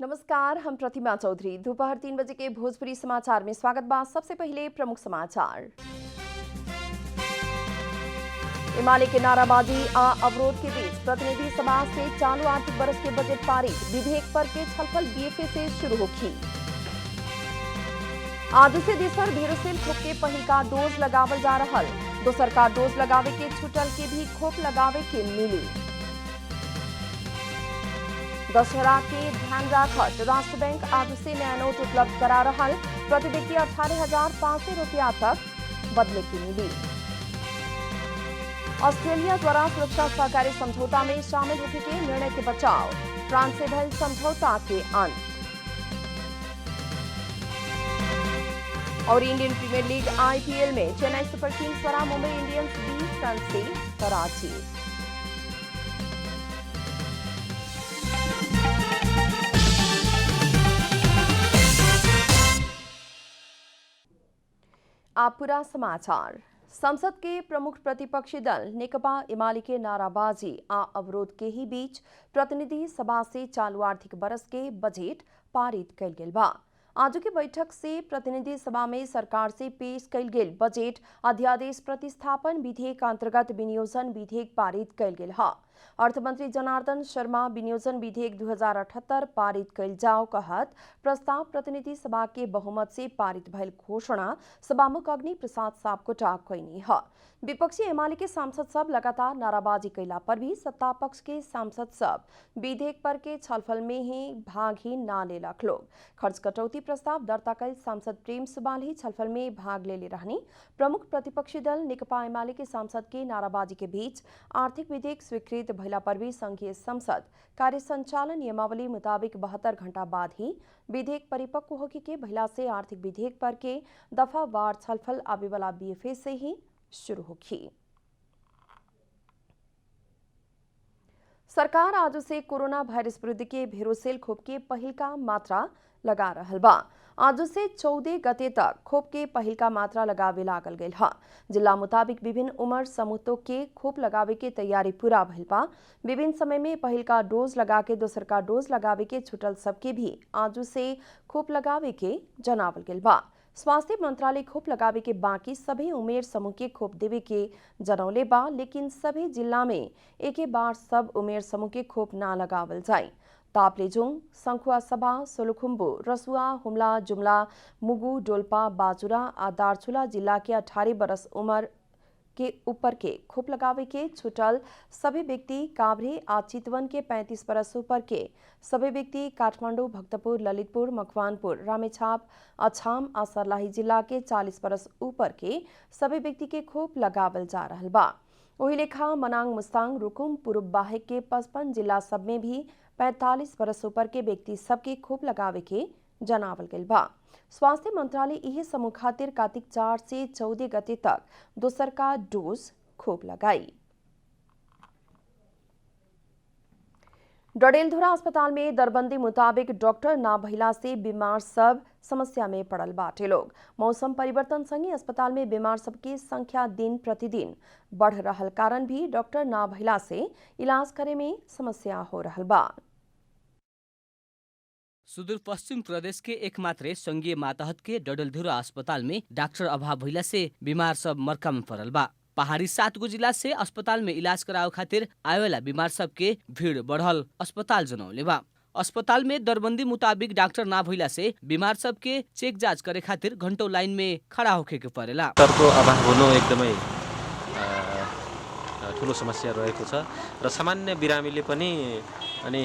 नमस्कार, हम प्रतिमा चौधरी। दोपहर 3 बजे के भोजपुरी समाचार में स्वागत बा। सबसे पहले प्रमुख समाचार। एमाले के नाराबाजी आ अवरोध के बीच प्रतिनिधि सभा से चालू आर्थिक वर्ष के बजट पारित। विधेयक पर के छलफल बीएफए से शुरू होगी। आज से देशभर भेरोसेल खोप के पहिल का डोज लगावल जा रहा। दोसर का डोज लगावे के छुटल के भी खोप लगावे के मिली। दशहरा के ध्यान राखत राष्ट्र बैंक आज से नया नोट उपलब्ध करा रहा। प्रति व्यक्ति 18,500 रुपया तक बदले की मिली। ऑस्ट्रेलिया द्वारा सुरक्षा सहकारी समझौता में शामिल होने के निर्णय के बचाव। फ्रांस से भइल समझौता के अंत। और इंडियन प्रीमियर लीग आईपीएल में चेन्नई सुपर किंग्स द्वारा मुंबई इंडियंस 20 रन से पराजित। आप पूरा समाचार। संसद के प्रमुख प्रतिपक्षी दल नेकपा एमाले के नाराबाजी आ अवरोध के ही बीच प्रतिनिधि सभा से चालू आर्थिक वर्ष के बजट पारित कइल गेल बा। आज के बैठक से प्रतिनिधि सभा में सरकार से पेश कइल गेल बजट अध्यादेश प्रतिस्थापन विधेयक अंतर्गत विनियोजन विधेयक पारित कइल गेल है। अर्थमंत्री जनार्दन शर्मा विनियोजन विधेयक 2078 पारित कइल जाओ कहत प्रस्ताव प्रतिनिधि सभा के बहुमत से पारित भइल घोषणा सभामुख अग्नि प्रसाद सापकोटा कइनी है। विपक्षी एमाले के सांसद सब लगातार नाराबाजी कैला पर भी सत्ता पक्ष के सांसद सब विधेयक पर के छलफल में ही भाग ही ना लेलक लोग। खर्च कटौती प्रस्ताव दर्ता कैल सांसद प्रेम सुबाल ही छलफल में भाग ले रहनी। प्रमुख प्रतिपक्षी दल नेकपा एमाले के सांसद के नाराबाजी के बीच आर्थिक विधेयक स्वीकृत भइला पर भी संघीय संसद कार्य संचालन नियमावली मुताबिक 72 घंटा बाद ही विधेयक परिपक्व होगी के भइला से आर्थिक विधेयक पर के दफावार छलफल आवे वाला बीएफए से ही शुरू होगी। सरकार आज से कोरोना वायरस विरुद्ध के भेरोसेल खोप के पहिल का मात्रा लगा रहल बा। आज से 14 गते तक खोप के पहिल का मात्रा लगावे लागल गयल है। जिला मुताबिक विभिन्न उम्र समूह के खोप लगावे के तैयारी पूरा भइल बा। विभिन्न समय में पहिल का डोज लगा के दोसर का डोज लगावे के छुटल सबके भी आज से खोप लगावे के जनावल गयल बा। स्वास्थ्य मंत्रालय खोप लगावे के बाकी सभी उमेर समूह के खोप देवे के जनौले बा, लेकिन सभी जिला में एक बार सब उमेर समूह के खोप ना लगावल जाए। तापलेजुङ, संखुवा सभा, सोलुखुम्बु, रसुआ, हुम्ला, जुम्ला, मुगु, डोल्पा, बाजुरा आ दार्चुला जिला के 18 बरस उम्र के ऊपर के खोप लगावे के छुटल सभी व्यक्ति, काभ्रे आ चितवन के 35 बरस ऊपर के सभी व्यक्ति, काठमाडौँ, भक्तपुर, ललितपुर, मकवानपुर, रामेछाप, अछाम आ सर्लाही जिला के 40 बरस ऊपर के सभी व्यक्ति के खोप लगावल जा रहल बा। वही लेखा मनाङ, मुस्ताङ, रुकुम, पूर्व बाहेक के 55 जिला सब में भी 45 बरस ऊपर के व्यक्ति सबके खोप लगावे के जनावल गइल बा। स्वास्थ्य मंत्रालय यही समूह खातिर कार्तिक 4 से 14 गते तक दोसर का डोज खोप लगाई। डडेलधुरा अस्पताल में दरबंदी मुताबिक डॉक्टर ना भइला से बीमार सब समस्या में पड़ल बाटे लोग। मौसम परिवर्तन संगे अस्पताल में बीमार सबकी संख्या दिन प्रतिदिन बढ़ रहल कारण भी डॉक्टर ना भइला से इलाज करे में समस्या हो रहल बा। सुदूर पश्चिम प्रदेश के एकमात्र संघीय मातहत के डडेलधुरा अस्पताल में डॉक्टर अभाव भइला से बीमार सब मरका में पड़ल बा। पहाड़ी 7 गो जिला से अस्पताल में इलाज करावे खातिर आवेला बीमार सब के भीड़ बढ़ल अस्पताल जनौले बा। अस्पताल में दरबंदी मुताबिक डॉक्टर ना भइला से बीमार सब के चेक जांच करे खातिर घंटों लाइन में खड़ा होके के परेला। डॉक्टरको अभाव हुनु एकदमै ठुलो समस्या रहेको छ र सामान्य बिरामीले पनि अनि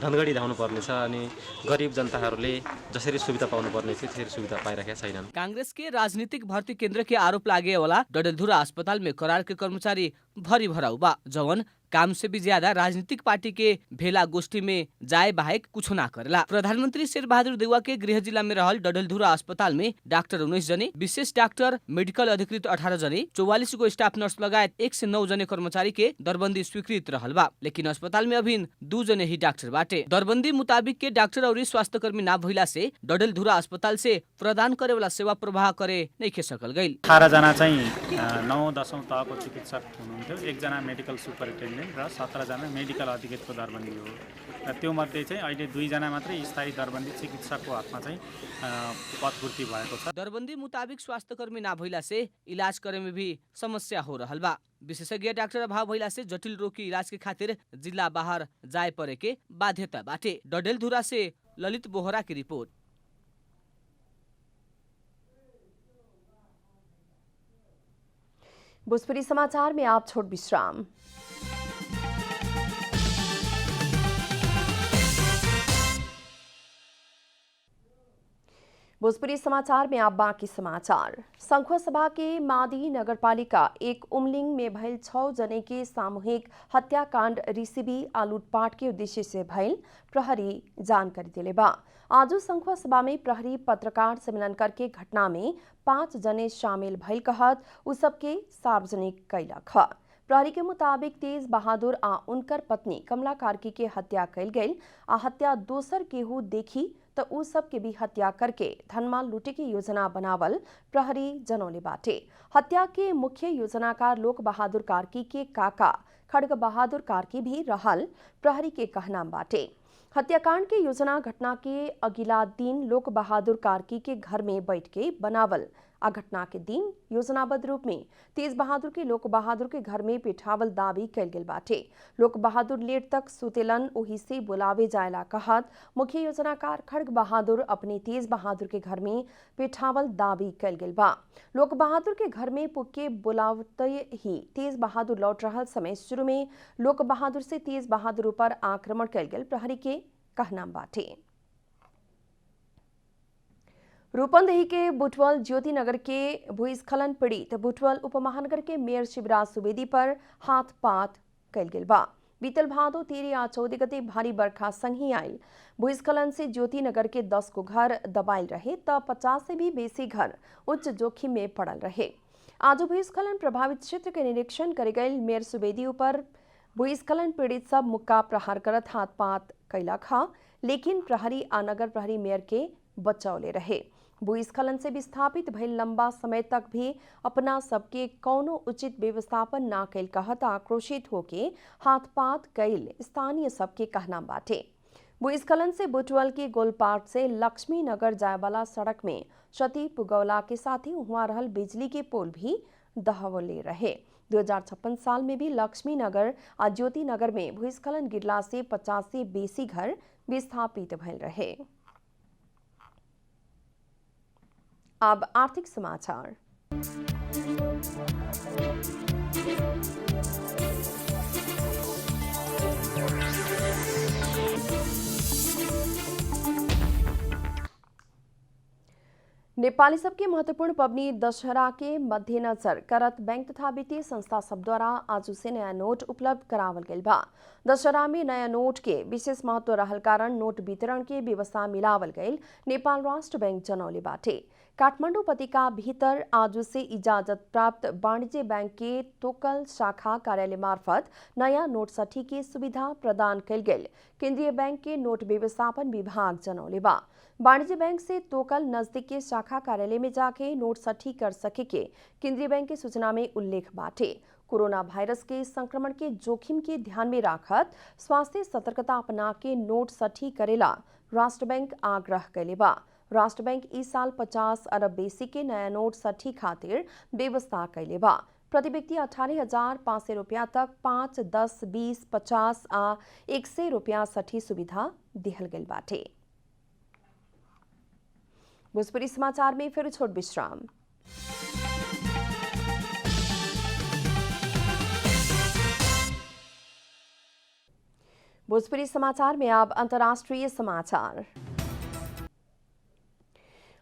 धनगढी धाउनु पर्ने छ अनि गरिब जनताहरूले जसरी सुविधा पाउनु पर्ने थियो त्यसरी सुविधा पाइरहेका छैनन्। कांग्रेस के राजनीतिक भर्ती केंद्र के आरोप लागे वाला डडेलधुरा अस्पताल में करार के कर्मचारी भरी भराउ बा, जवन काम से भी ज्यादा राजनीतिक पार्टी के भेला गोष्ठी में जाए बाहेक कुछ ना करेला। प्रधानमंत्री शेरबहादुर देउवा के गृह जिला में रहल डडेलधुरा अस्पताल में डॉक्टर 19 जने, विशेष डॉक्टर, मेडिकल अधिकृत 18 जने, 44 गो स्टाफ नर्स लगायत 109 जने कर्मचारी के दरबंदी स्वीकृत रहल बा, लेकिन अस्पताल में अभी 2 जने ही डॉक्टर बाटे। दरबंदी मुताबिक के डॉक्टर और स्वास्थ्य कर्मी ना भइला से डडेलधुरा अस्पताल से प्रदान करे वाला सेवा प्रवाह करे नहीं खे सकल गइल। 18 जना चाहिँ 9 दशौं तहको चिकित्सक हुनुहुन्थ्यो, 1 जना मेडिकल सुपरिन्टेन्डेन्ट दरबन्दी र 17 जना मेडिकल अधिकृतको दरबन्दी हो र त्यो मध्ये चाहिँ अहिले 2 जना मात्रै स्थायी दरबन्दी चिकित्सकको हकमा चाहिँ पदपूर्ति भएको छ। दरबंदी मुताबिक स्वास्थ्य कर्मी ना भइला से इलाज करे में भी समस्या हो रहल बा। विशेषज्ञ डॉक्टर अभाव भइला से जटिल रोग के इलाज के खातिर जिला बाहर जाए परे के बाध्यता बाटे। डडेलधुरा से ललित बोहरा की रिपोर्ट। भोजपुरी समाचार में आप छोड़ विश्राम। भोजपुरी समाचार में आप बाकी समाचार। संखुआ सभा के मादी नगरपालिका एक उमलिंग में भइल 6 जने के सामूहिक हत्याकांड रिसिवी आ लूटपाट के उद्देश्य से भइल प्रहरी जानकारी दिले बा। आज संखुआ सभा में प्रहरी पत्रकार सम्मेलन करके घटना में 5 जने शामिल भइल कहत उ सबके सार्वजनिक कैलक ह। प्रहरी के मुताबिक तेज बहादुर आ उनकर पत्नी कमला कार्की के हत्या कैल गई आ हत्या दोसर केहू देखी तो उ सब के भी हत्या करके धनमाल लूटे की योजना बनावल प्रहरी जनौले बाटे। हत्या के मुख्य योजनाकार लोक बहादुर कार्की के काका खड्ग बहादुर कार्की भी रहल प्रहरी के कहना बाटे। हत्याकांड के योजना घटना के अगिला दिन लोक बहादुर कार्की के घर में बैठ के बनावल आ घटना के दिन योजनाबद्ध रूप में तेज बहादुर के लोक बहादुर के घर में पिठावल दावी कैल गेल बाटे। लोक बहादुर लेट तक सुतेलन ओही से बुलावे जायला कहत मुख्य योजनाकार खड्ग बहादुर अपने तेज बहादुर के घर में पिठावल दावी कैल गेल बा। लोक बहादुर के घर में पुके बुलावते ही तेज बहादुर लौट रहल समय शुरू में लोक बहादुर से तेज बहादुर पर आक्रमण कैल गेल प्रहरी के कहना बाटे। रूपंदेही के बुटवल ज्योति नगर के भूस्खलन पीड़ित बुटवल उपमहानगर के मेयर शिवराज सुवेदी पर हाथ पात कैल गेल बा। बीतल भादो 13 आ 14 गते भारी बरखा संगी आयल भूस्खलन से ज्योति नगर के 10 को घर दबाइल रहे त 50 से भी बेसी घर उच्च जोखिम में पड़ल रहे। आज भूस्खलन प्रभावित क्षेत्र के निरीक्षण करे गए मेयर सुवेदी ऊपर भूस्खलन पीड़ित सब मुक्का प्रहार करत हाथ पात कैलक ह, लेकिन प्रहरी आ नगर प्रहरी मेयर के बचौले रहे। भूस्खलन से विस्थापित भइल लंबा समय तक भी अपना सबके कौनो उचित व्यवस्थापन ना कैल कहत आक्रोशित होके हाथ पात कैल स्थानीय सबके कहना बाटे। भूस्खलन से बुटवल के गोलपाट से लक्ष्मी नगर जाए वाला सड़क में क्षति पुगौला के साथ ही वहां रहल बिजली के पोल भी दहवले रहे। 2056 साल में भी लक्ष्मी नगर आ ज्योति नगर में भूस्खलन गिरला से 50 से बेसी घर विस्थापित भइल रहे। अब आर्थिक समाचार। नेपाली सबके महत्वपूर्ण पबनी दशहरा के मध्यनजर करत बैंक तथा वित्तीय संस्था सब द्वारा आज से नया नोट उपलब्ध करावल गइल बा। दशहरा में नया नोट के विशेष महत्व रहल कारण नोट वितरण के व्यवस्था मिलावल गइल नेपाल राष्ट्र बैंक जनौले बाटे। काठमाडौँ उपत्यका भीतर आज से इजाजत प्राप्त वाणिज्य बैंक के तोकल शाखा कार्यालय मार्फत नया नोट सठी के सुविधा प्रदान कैल गेल केंद्रीय बैंक के नोट व्यवस्थापन विभाग जनौले बा। वाणिज्य बैंक से तोकल नजदीक के शाखा कार्यालय में जाके नोट सठी कर सके के केंद्रीय बैंक के सूचना में उल्लेख बाटे। कोरोना वायरस के संक्रमण के जोखिम के ध्यान में राखत स्वास्थ्य सतर्कता अपना के नोट सठी करेला राष्ट्र बैंक आग्रह कैले बा। राष्ट्र बैंक इस साल 50 अरब बेसी के नया नोट सठी खातिर व्यवस्था कैले बा। प्रति व्यक्ति 18,500 रुपया तक 5, 10, 20, 50 आ 100 रुपया सठी सुविधा दिहल गइल बाटे। भोजपुरी समाचार में फिर छोट विश्राम। भोजपुरी समाचार में अब अंतर्राष्ट्रीय समाचार।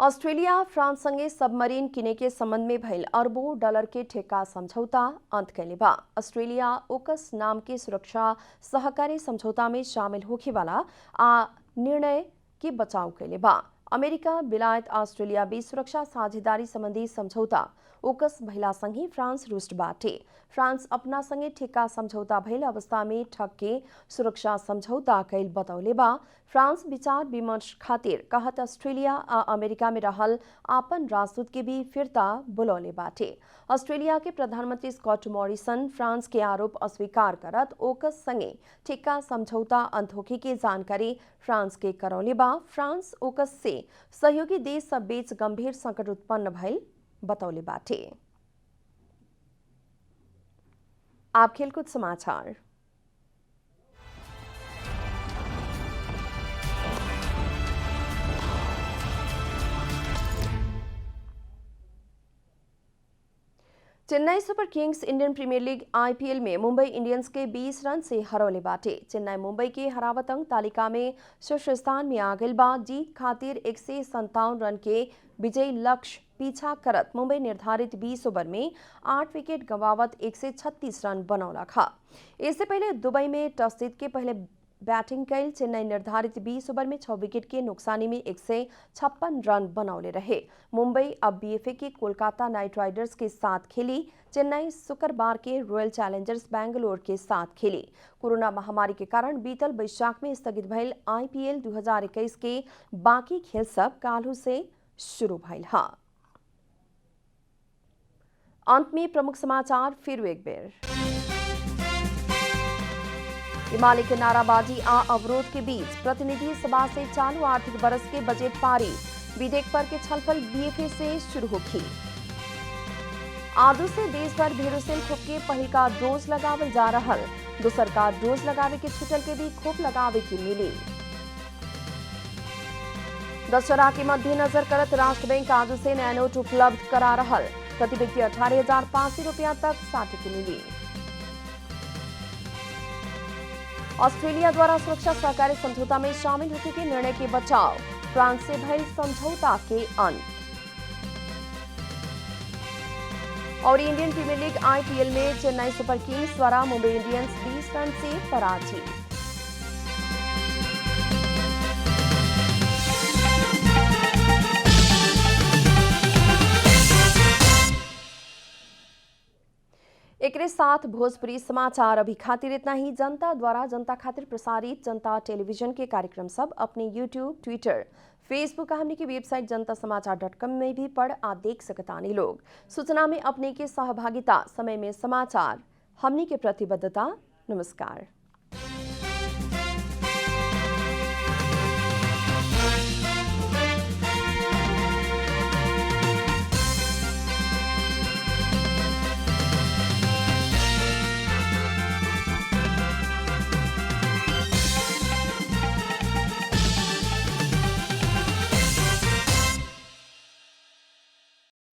ऑस्ट्रेलिया फ्रांस संगे सबमरीन किने के संबंध में भइल अरबों डॉलर के ठेका समझौता अंत कैले बा। ऑस्ट्रेलिया ओकस नाम के सुरक्षा सहकारी समझौता में शामिल होखे वाला आ निर्णय के बचाव कैले बा। अमेरिका, बेलायत, अस्ट्रेलिया बीच सुरक्षा साझेदारी सम्बन्धी सम्झौता ओकस भइलासँगै फ्रान्स रुष्ट बाटे। फ्रान्स अपनासँगै ठेक्का सम्झौता भइल अवस्थामा ठक्के सुरक्षा सम्झौता कैल बतौले बा फ्रान्स विचार विमर्श खातिर कहत अस्ट्रेलिया आ अमेरिका में रहल आपन राजदूत के भी फिरता बुलौले बाटे। अस्ट्रेलिया के प्रधानमंत्री स्कॉट मॉरिसन फ्रांस के आरोप अस्वीकार करत ओकस संगे ठेक्का समझौता अंत होखे के जानकारी फ्रांस के करौले बा। फ्रांस ओकस से सहयोगी देश सब बीच गंभीर संकट उत्पन्न भइल बतौले बाटे। आप खेलकूद समाचार। Chennai super kings Indian premier league IPL में मुंबई इंडियंस के 20 रन से हरौले बाटे। चेन्नई मुंबई के हरावत अंक तालिका में शीर्ष स्थान में आ गइल बा। जीत खातिर 157 रन के विजयी लक्ष्य पीछा करत मुंबई निर्धारित 20 ओवर में 8 विकेट गंवावत 136 रन बनौला खा। इससे पहले दुबई में टॉस जीत के पहले बैटिंग कैल चेन्नई निर्धारित 20 ओवर में 6 विकेट के नुकसानी में 156 रन बनौले रहे। मुंबई अब बीएफए के कोलकाता नाइट राइडर्स के साथ खेली। चेन्नई शुक्रवार के रॉयल चैलेंजर्स बैंगलोर के साथ खेली। कोरोना महामारी के कारण बीतल वैशाख में स्थगित भइल आईपीएल 2021 के बाकी खेल सब काल्हू से शुरू भइल हा। अंत में प्रमुख समाचार फिर एक बेर। हिमालय के नाराबाजी आ अवरोध के बीच प्रतिनिधि सभा से चालू आर्थिक वर्ष के बजट पारित। विधेयक पर के छलफल बीएफए से शुरू होगी। आदू से देश भर भेरोसेल खोप के पहिलका डोज लगावल जा रहल। दोसर का डोज लगावे के छुटल के भी खोप लगावे की मिली। दशहरा के मद्देनजर करत राष्ट्र बैंक आदू से नया नोट उपलब्ध करा रहल। प्रति व्यक्ति 18,500 रुपया तक साठ की मिली। ऑस्ट्रेलिया द्वारा सुरक्षा सहकारी समझौता में शामिल होने के निर्णय के बचाव। फ्रांस से भइल समझौता के अंत। और इंडियन प्रीमियर लीग आईपीएल में चेन्नई सुपर किंग्स द्वारा मुंबई इंडियंस 20 रन से पराजित। एकरे साथ भोजपुरी समाचार अभी खातिर इतना ही। जनता द्वारा जनता खातिर प्रसारित जनता टेलीविजन के कार्यक्रम सब अपने यूट्यूब, ट्विटर, फेसबुक हमने की वेबसाइट जनतासमाचार.com में भी पढ़ आ देख सकतानी लोग। सूचना में अपने के सहभागिता, समय में समाचार, हमने के प्रतिबद्धता। नमस्कार।